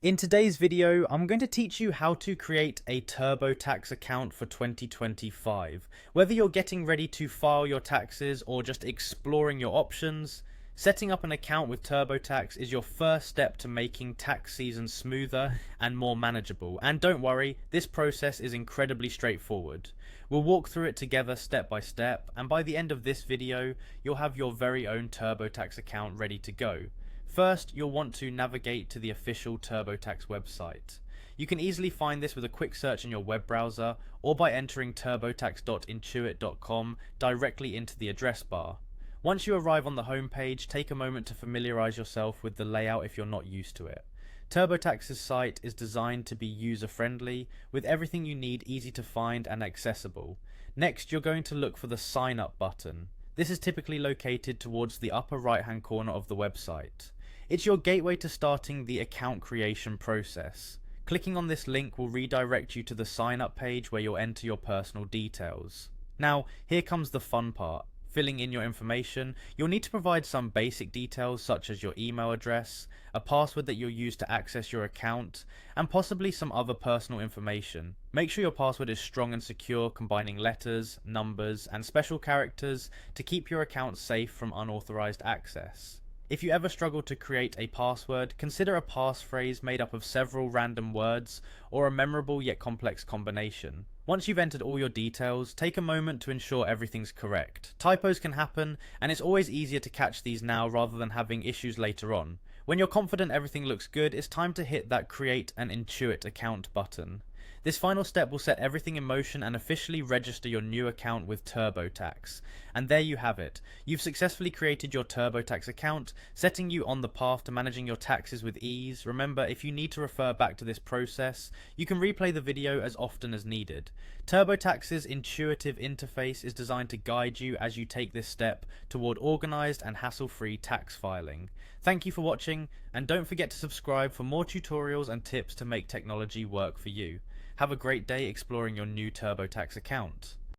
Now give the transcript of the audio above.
In today's video, I'm going to teach you how to create a TurboTax account for 2025. Whether you're getting ready to file your taxes or just exploring your options, setting up an account with TurboTax is your first step to making tax season smoother and more manageable. And don't worry, this process is incredibly straightforward. We'll walk through it together step by step, and by the end of this video, you'll have your very own TurboTax account ready to go. First, you'll want to navigate to the official TurboTax website. You can easily find this with a quick search in your web browser or by entering turbotax.intuit.com directly into the address bar. Once you arrive on the homepage, take a moment to familiarize yourself with the layout if you're not used to it. TurboTax's site is designed to be user-friendly, with everything you need easy to find and accessible. Next, you're going to look for the Sign Up button. This is typically located towards the upper right-hand corner of the website. It's your gateway to starting the account creation process. Clicking on this link will redirect you to the sign up page where you'll enter your personal details. Now, here comes the fun part. Filling in your information, you'll need to provide some basic details such as your email address, a password that you'll use to access your account, and possibly some other personal information. Make sure your password is strong and secure, combining letters, numbers, and special characters to keep your account safe from unauthorized access. If you ever struggle to create a password, consider a passphrase made up of several random words or a memorable yet complex combination. Once you've entered all your details, take a moment to ensure everything's correct. Typos can happen, and it's always easier to catch these now rather than having issues later on. When you're confident everything looks good, it's time to hit that Create an Intuit Account button. This final step will set everything in motion and officially register your new account with TurboTax. And there you have it. You've successfully created your TurboTax account, setting you on the path to managing your taxes with ease. Remember, if you need to refer back to this process, you can replay the video as often as needed. TurboTax's intuitive interface is designed to guide you as you take this step toward organized and hassle-free tax filing. Thank you for watching, and don't forget to subscribe for more tutorials and tips to make technology work for you. Have a great day exploring your new TurboTax account.